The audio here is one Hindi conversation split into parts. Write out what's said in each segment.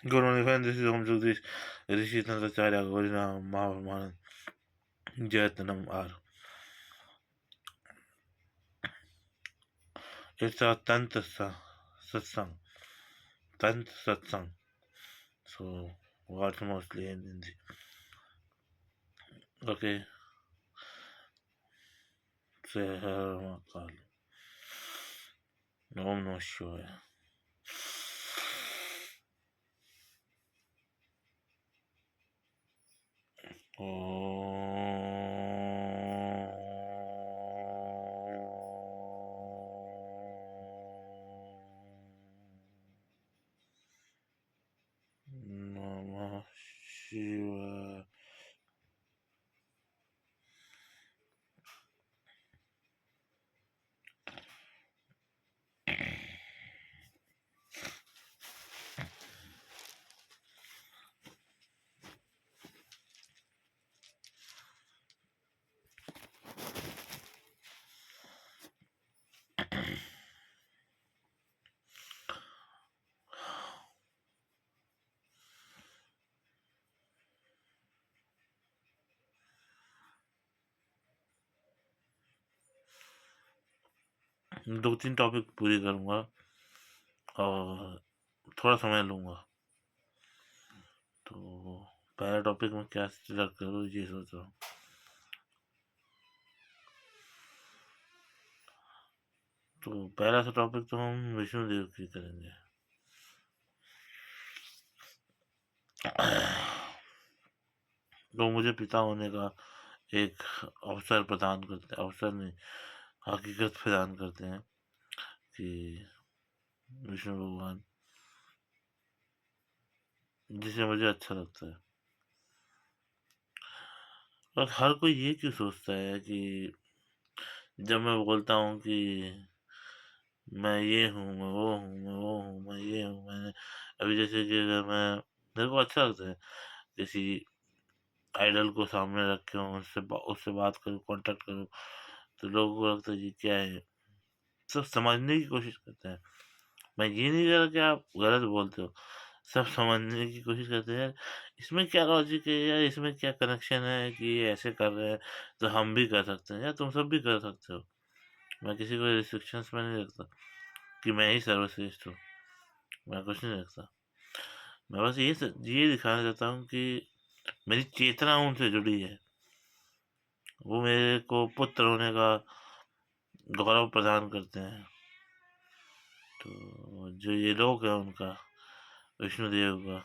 Gurunifan, this is Om Jagdish, Rishi Tantracharya, Gaurina, Mahamanand, Jayatanam R. It's a Tantra Satsang. Tantra Satsang. So, what's mostly in Hindi. Okay, say Har Mahakal. Om Namah Shivaya. Om Namah Shivaya. दो तीन टॉपिक पूरी करूंगा और थोड़ा समय लूंगा। तो पहला टॉपिक में क्या सिलेक्ट करूँ ये सोच रहा हूँ। तो पहला सा टॉपिक तो हम विष्णु देव की करेंगे। तो मुझे पिता होने का एक अवसर प्रदान करते, अवसर नहीं, हकीकत प्रदान करते हैं कि विष्णु भगवान, जिसे मुझे अच्छा लगता है। और हर कोई ये क्यों सोचता है कि जब मैं बोलता हूँ कि मैं ये हूँ, मैं वो हूँ, मैं वो हूँ, मैं ये हूँ, मैंने अभी जैसे कि अगर मैं, मेरे को अच्छा लगता है किसी आइडल को सामने रखे हूँ, उससे बात करूँ, कांटेक्ट करूँ, तो लोगों को लगता है ये क्या है, सब समझने की कोशिश करते हैं। मैं ये नहीं कह रहा कि आप गलत बोलते हो, सब समझने की कोशिश करते हैं, इसमें क्या लॉजिक है यार, इसमें क्या कनेक्शन है कि ये ऐसे कर रहे हैं तो हम भी कर सकते हैं, या तुम सब भी कर सकते हो। मैं किसी को रिस्ट्रिक्शंस में नहीं रखता कि मैं ही सर्वश्रेष्ठ हूँ, मैं कुछ नहीं रखता। मैं बस ये दिखाना चाहता हूँ कि मेरी चेतना उनसे जुड़ी है, वो मेरे को पुत्र होने का गौरव प्रदान करते हैं। तो जो ये लोग है उनका, विष्णुदेव का,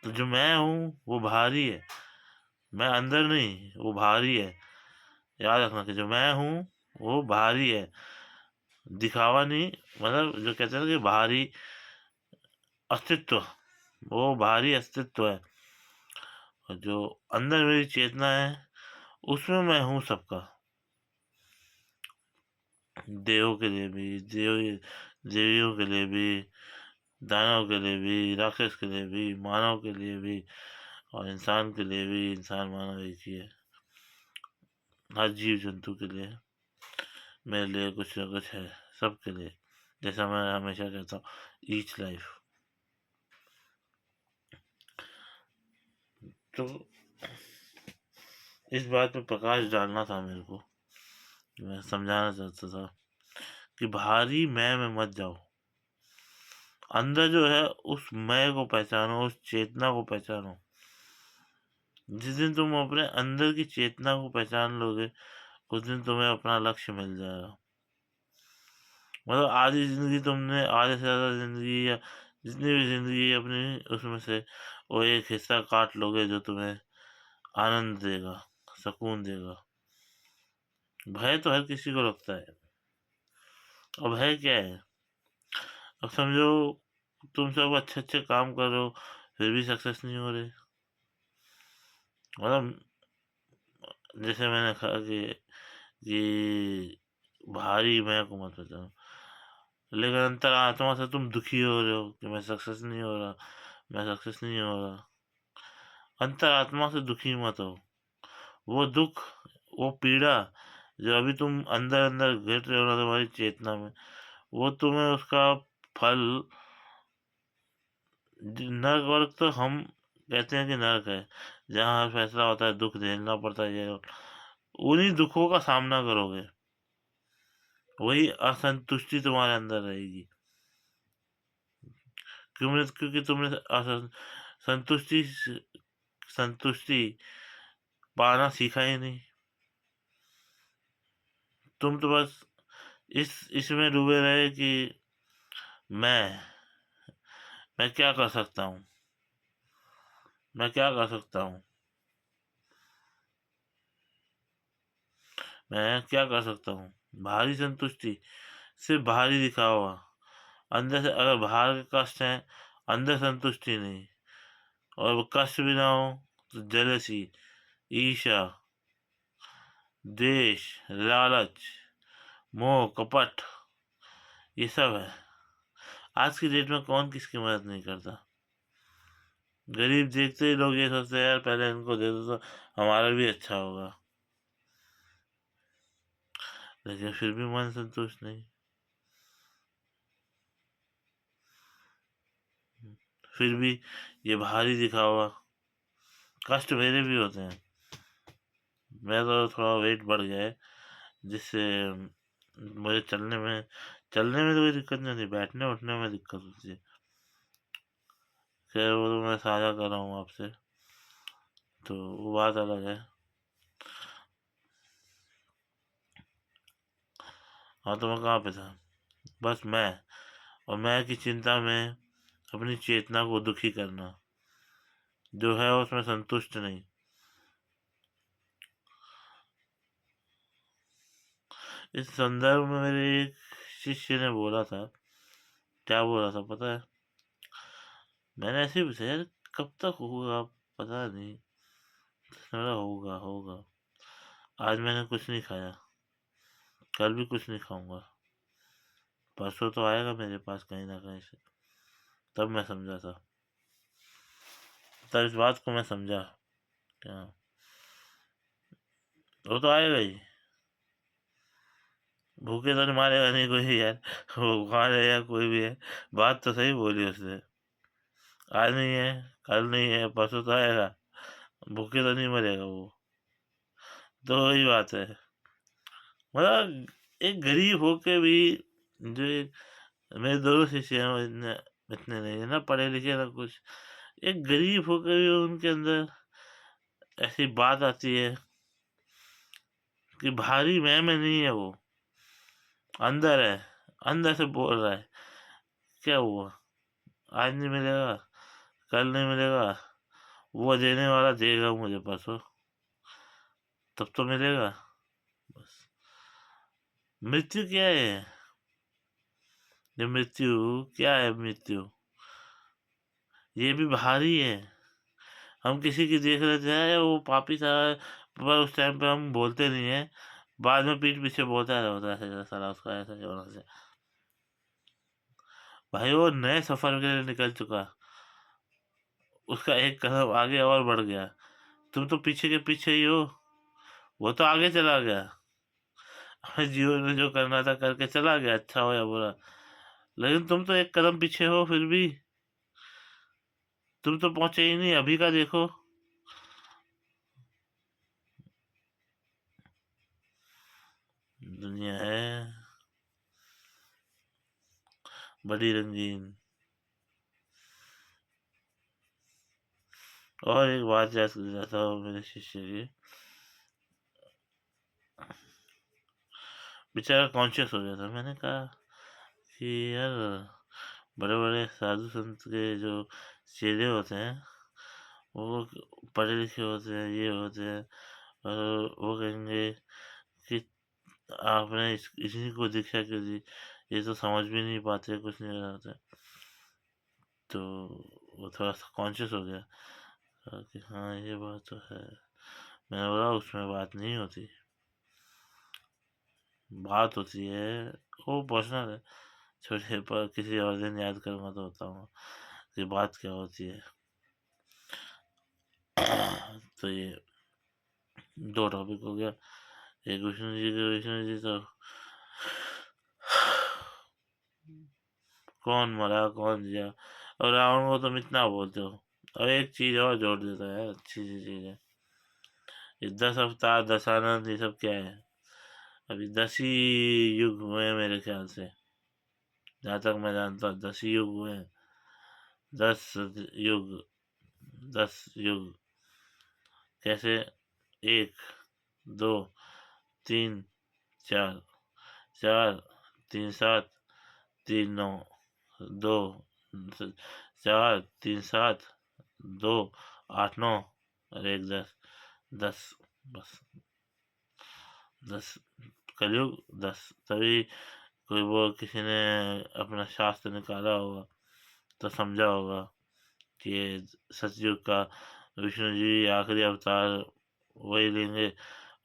तो जो मैं हूँ वो भारी है, मैं अंदर नहीं, वो भारी है। याद रखना कि जो मैं हूँ वो भारी है, दिखावा नहीं, मतलब जो कहते हैं ना कि भारी अस्तित्व, वो भारी अस्तित्व है। और जो अंदर मेरी चेतना है उसमें मैं हूँ सबका, देवों के लिए भी, देवियों के लिए भी, दानव के लिए भी, राक्षस के लिए भी, मानव के लिए भी, और इंसान के लिए भी। इंसान मानव एक ही है, हर जीव जंतु के लिए, मेरे लिए कुछ ना कुछ है, सबके लिए। जैसा मैं हमेशा कहता हूँ, ईच लाइफ। तो इस बात पे प्रकाश डालना था मेरे को, मैं समझाना चाहता था कि भारी मैं में मत जाओ, अंदर जो है उस मैं को पहचानो, उस चेतना को पहचानो। जिस दिन तुम अपने अंदर की चेतना को पहचान लोगे, उस दिन तुम्हें अपना लक्ष्य मिल जाएगा। मतलब आधी जिंदगी तुमने, आधे से ज्यादा जिंदगी या जितनी भी जिंदगी है अपनी, उसमें से वो एक हिस्सा काट लोगे जो तुम्हें आनंद देगा, सुकून देगा। भय तो हर किसी को लगता है। अब भय क्या है? अब समझो तुम सब अच्छे अच्छे काम कर रहे हो, फिर भी सक्सेस नहीं हो रहे। मतलब जैसे मैंने कहा कि ये भारी मैं को मत बचाओ, लेकिन अंतर आत्मा से तुम दुखी हो रहे हो कि मैं सक्सेस नहीं हो रहा, मैं सक्सेस नहीं हो रहा। अंतर आत्मा से दुखी मत हो। वो दुख, वो पीड़ा जो अभी तुम अंदर अंदर घट रहे हो ना तुम्हारी चेतना में, वो तुम्हें उसका फल नर्क वर्क तो हम कहते हैं कि नर्क है, जहाँ हर फैसला होता है, दुख झेलना पड़ता है, ये उन्हीं दुखों का सामना करोगे, वही असंतुष्टि तुम्हारे अंदर रहेगी। क्योंकि तुमने संतुष्टि संतुष्टि पाना सीखा ही नहीं। तुम तो बस इसमें डूबे रहे कि मैं मैं क्या कर सकता हूँ, मैं क्या कर सकता हूँ, मैं क्या कर सकता हूँ। बाहरी संतुष्टि सिर्फ बाहरी दिखावा, अंदर से अगर बाहर के कष्ट है, अंदर संतुष्टि नहीं, और वो कष्ट भी ना हो तो जेलसी, ईर्ष्या, द्वेष, लालच, मोह, कपट, ये सब है। आज की डेट में कौन किसकी मदद नहीं करता। गरीब देखते ही लोग ये सोचते हैं यार पहले इनको दे दो तो हमारा भी अच्छा होगा, लेकिन फिर भी मन संतुष्ट नहीं। फिर भी ये बाहरी दिखावा, कष्ट मेरे भी होते हैं। मेरा तो थोड़ा वेट बढ़ गया है, जिससे मुझे चलने में तो कोई दिक्कत नहीं होती, बैठने उठने में दिक्कत होती है। खैर वो तो मैं साझा कर रहा हूँ आपसे, तो वो बात अलग है। हाँ, तो मैं कहाँ पे था। बस मैं और मैं की चिंता में अपनी चेतना को दुखी करना, जो है उसमें संतुष्ट नहीं। इस संदर्भ में मेरे एक शिष्य ने बोला था, क्या बोला था पता है। मैंने ऐसे ही पूछा यार कब तक होगा, पता नहीं। उसने बोला होगा होगा। आज मैंने कुछ नहीं खाया, कल भी कुछ नहीं खाऊंगा, परसों तो आएगा मेरे पास कहीं ना कहीं से। तब मैं समझा था, तब इस बात को मैं समझा। क्या, वो तो आएगा ही। भूखे तो नहीं मारेगा नहीं कोई यार, वो बुखार है या कोई भी है। बात तो सही बोली उसने। आज नहीं है, कल नहीं है, परसों तो आएगा। भूखे तो नहीं मरेगा वो। तो वही बात है। मतलब एक गरीब होके भी, जो मेरे दोनों शिष्य हैं, वो इतने इतने नहीं है ना पढ़े लिखे ना कुछ। एक गरीब होकर भी उनके अंदर ऐसी बात आती है कि भारी मैं में नहीं है वो, अंदर है, अंदर से बोल रहा है क्या हुआ, आज नहीं मिलेगा, कल नहीं मिलेगा, वो देने वाला देगा मुझे परसों, तब तो मिलेगा। बस मृत्यु क्या है, ये मृत्यु क्या है, मृत्यु ये भी भारी है। हम किसी की देख रहे थे "अरे वो पापी था", पर उस टाइम पे हम बोलते नहीं है, बाद में पीठ पीछे बोलता रहता है ऐसा साला उसका ऐसा होना से। भाई वो नए सफर के लिए निकल चुका, उसका एक कदम आगे और बढ़ गया, तुम तो पीछे के पीछे ही हो। वो तो आगे चला गया, अपने जीवन में जो करना था करके चला गया, अच्छा हो या बुरा। लेकिन तुम तो एक कदम पीछे हो फिर भी, तुम तो पहुंचे ही नहीं, अभी का देखो। दुनिया है बड़ी रंगीन। और एक बात याद कर रहा था मेरे शिष्य की, बेचारा कॉन्शियस हो गया था। मैंने कहा कि यार बड़े बड़े साधु संत के जो चेले होते हैं, वो पढ़े लिखे होते हैं, ये होते हैं, और वो कहेंगे कि आपने इसी को दीक्षा क्यों दी, ये तो समझ भी नहीं पाते, कुछ नहीं करते। तो वो थोड़ा सा कॉन्शियस हो गया, कहा कि हाँ ये बात तो है। मैंने बोला उसमें बात नहीं होती, बात होती है, वो पर्सनल है, छोटे पर किसी और दिन याद करूंगा तो बताऊंगा कि बात क्या होती है। तो ये दो टॉपिक हो गया, एक विष्णु जी तो कौन मरा कौन जिया, और रावण को तुम इतना बोलते हो। और एक चीज और जोड़ देता है, अच्छी सी चीज है, ये 10 अवतार 10 आनंद ये सब क्या है? अभी 10 ही युग हुए हैं मेरे ख्याल से, जहाँ तक मैं जानता हूँ 10 ही युग हुए हैं। 10 युग, 10 युग कैसे? 1 2 3 4, 4 3 7 3 9, 2 4 3 7 2 8 9 और 1 10। 10, बस 10, कलयुग 10। तभी कोई वो किसी ने अपना शास्त्र निकाला होगा तो समझा होगा कि ये सतयुग का विष्णु जी आखिरी अवतार वही लेंगे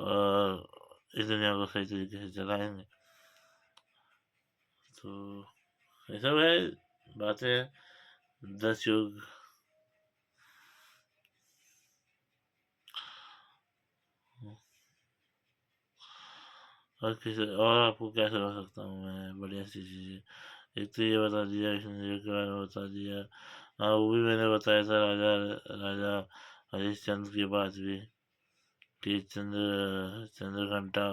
और इस दुनिया को सही तरीके से चलाएंगे। तो ये सब है बातें, 10 युग। और किसी और आपको क्या सुना सकता हूँ मैं बढ़िया सी चीज़ें? एक तो ये बता दिया, विष्णु जी के बारे में बता दिया। हाँ, वो भी मैंने बताया था, राजा राजा हरिश्चंद्र की बात भी, कि चंद्रघंटा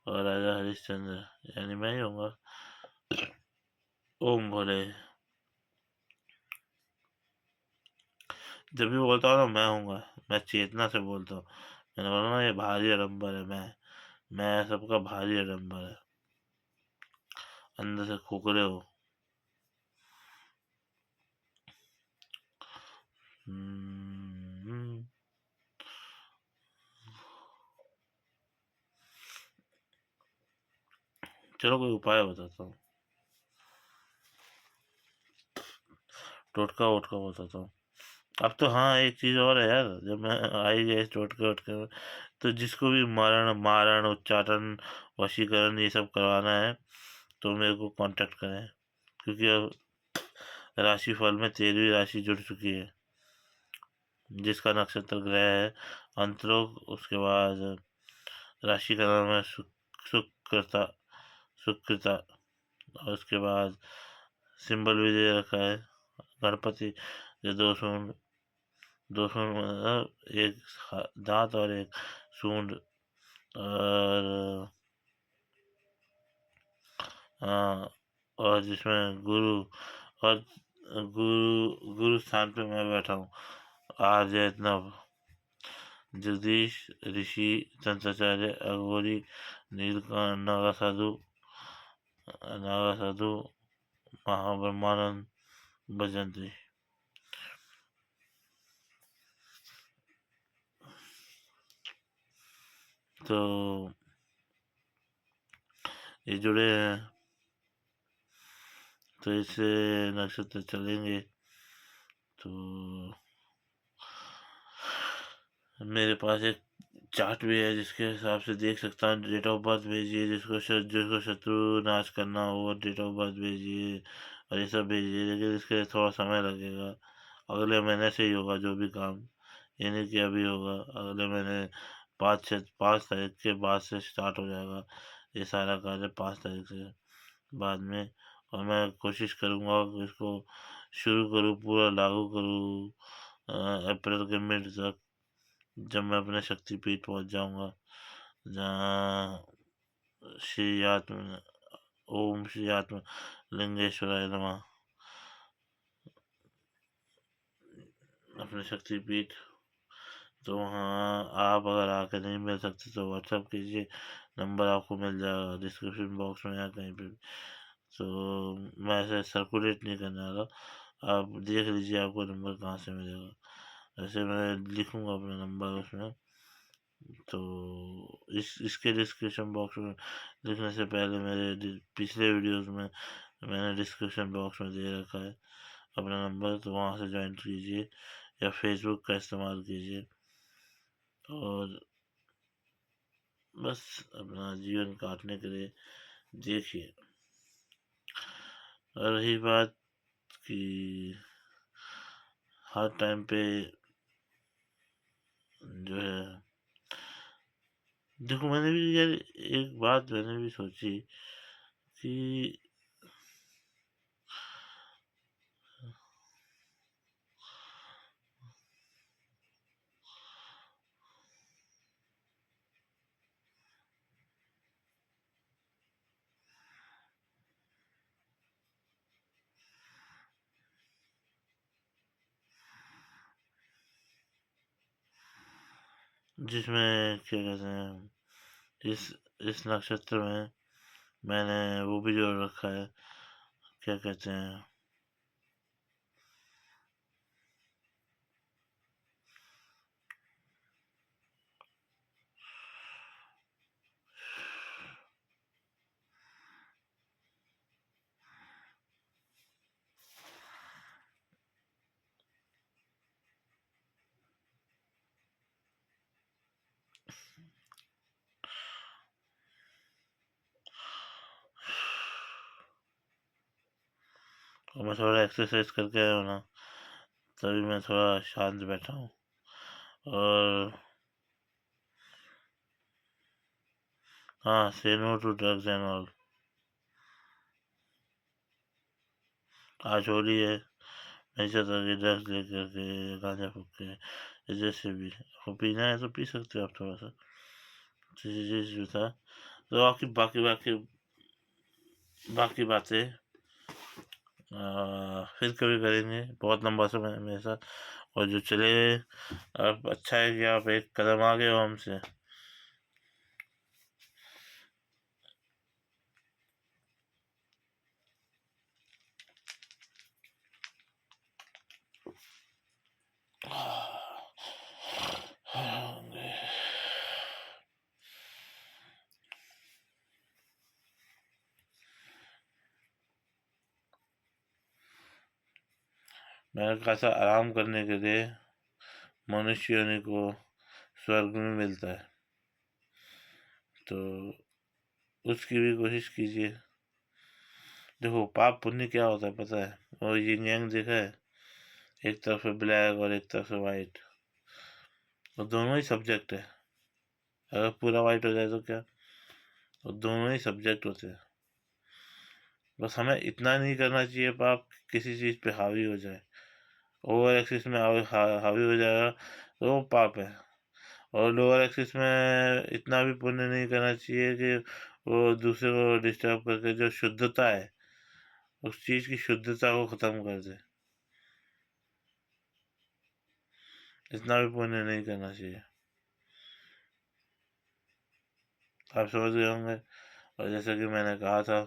और राजा हरिश्चंद्र यानी मैं ही होऊंगा। ओम भोले। जब भी बोलता हूँ ना मैं हूँगा, मैं चेतना से बोलता हूँ। मैंने बोला ना, ये भारी आडम्बर है, मैं सबका भारी आडम्बर है, अंदर से खोखले हो। हम्म, चलो कोई उपाय बताता हूँ, टोटका वोटका बताता हूँ। अब तो हाँ, एक चीज और है यार, जब मैं आ ही गया इस टोटके वोटके में, तो जिसको भी मारण मारण उच्चाटन वशीकरण ये सब करवाना है तो मेरे को कांटेक्ट करें, क्योंकि अब राशिफल में 13वीं राशि जुड़ चुकी है, जिसका नक्षत्र ग्रह है अंतरोग। उसके बाद राशि का नाम है सुक्रता, सुकृता। और उसके बाद सिंबल भी दे रखा है गणपति के 2 सूंड, 2 सूंड मतलब एक दांत और एक सूंड। और हाँ, और जिसमें गुरु, और गुरु स्थान पे मैं बैठा हूँ, आर्य नव, जगदीश ऋषि, तंत्राचार्य, अघोरी, नीलकंठ, नागा साधु, महाब्रह्मानंद भजंत्री। तो ये जुड़े हैं, तो इससे नक्षत्र चलेंगे। तो मेरे पास एक चार्ट भी है, जिसके हिसाब से देख सकता हूँ। डेट ऑफ बर्थ भेजिए, जिसको शत्रु नाश करना हो डेट ऑफ बर्थ भेजिए, और ये सब भेजिए, लेकिन इसके लिए थोड़ा समय लगेगा। अगले महीने से ही होगा जो भी काम, ये नहीं कि अभी होगा। अगले महीने 5 तारीख के बाद से स्टार्ट हो जाएगा ये सारा कार्य, 5 तारीख से बाद में। और मैं कोशिश करूँगा कि इसको शुरू करूँ, पूरा लागू करूँ अप्रैल के मिड तक, जब मैं अपने शक्तिपीठ पहुंच जाऊंगा, जहाँ श्री आत्म ओम श्री आत्म लिंगेश्वराय नमः, अपने शक्तिपीठ। तो वहाँ आप अगर आके नहीं मिल सकते तो व्हाट्सअप कीजिए, नंबर आपको मिल जाएगा डिस्क्रिप्शन बॉक्स में या कहीं पे भी। तो मैं ऐसे सर्कुलेट नहीं करने वाला, आप देख लीजिए आपको नंबर कहाँ से मिलेगा। ऐसे मैं लिखूंगा अपना नंबर उसमें, तो इसके डिस्क्रिप्शन बॉक्स में लिखने से पहले मेरे पिछले वीडियोस में मैंने डिस्क्रिप्शन बॉक्स में दे रखा है अपना नंबर, तो वहाँ से ज्वाइन कीजिए या फेसबुक का इस्तेमाल कीजिए, और बस अपना जीवन काटने के लिए देखिए। और रही बात कि हर टाइम पे जो है, देखो मैंने भी यार एक बात मैंने भी सोची कि जिसमें क्या कहते हैं, इस नक्षत्र में मैंने वो भी जोड़ रखा है, क्या कहते हैं, और मैं थोड़ा एक्सरसाइज करके आया हूँ ना, तभी मैं थोड़ा शांत बैठा हूँ। और हाँ, say no to drugs and all. आज होली है, नहीं चाहता कि ड्रग्स लेकर के, गांजा फूक के, जैसे भी आपको पीना है तो पी सकते हो आप थोड़ा सा, चीज भी था। तो बाकी बाकी बाकी बाकी बातें फिर कभी करेंगे, बहुत लंबा समय है मेरे साथ। और जो चले, अब अच्छा है कि आप एक कदम आगे हो हमसे। मैंने कहा था आराम करने के लिए मनुष्य योनि को स्वर्ग में मिलता है, तो उसकी भी कोशिश कीजिए। देखो पाप पुण्य क्या होता है पता है, और यिन यांग देखा है, एक तरफ है ब्लैक और एक तरफ है वाइट, और दोनों ही सब्जेक्ट है। अगर पूरा वाइट हो जाए तो क्या, वो दोनों ही सब्जेक्ट होते हैं। बस हमें इतना नहीं करना चाहिए पाप किसी चीज पे हावी हो जाए। ओवर एक्सिस में हावी हो जाएगा तो वो पाप है। और लोअर एक्सिस में इतना भी पुण्य नहीं करना चाहिए कि वो दूसरे को डिस्टर्ब करके जो शुद्धता है, उस चीज की शुद्धता को खत्म कर दे। इतना भी पुण्य नहीं करना चाहिए। आप समझ गए होंगे। और जैसे कि मैंने कहा था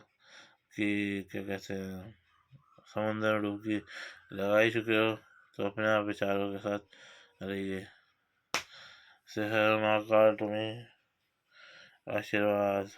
कि क्या कहते हैं, समुद्र में डुबकी लगा ही चुके हो, तो अपने आप विचारों के साथ रहिए। से हर महाकाल तुम्हें आशीर्वाद।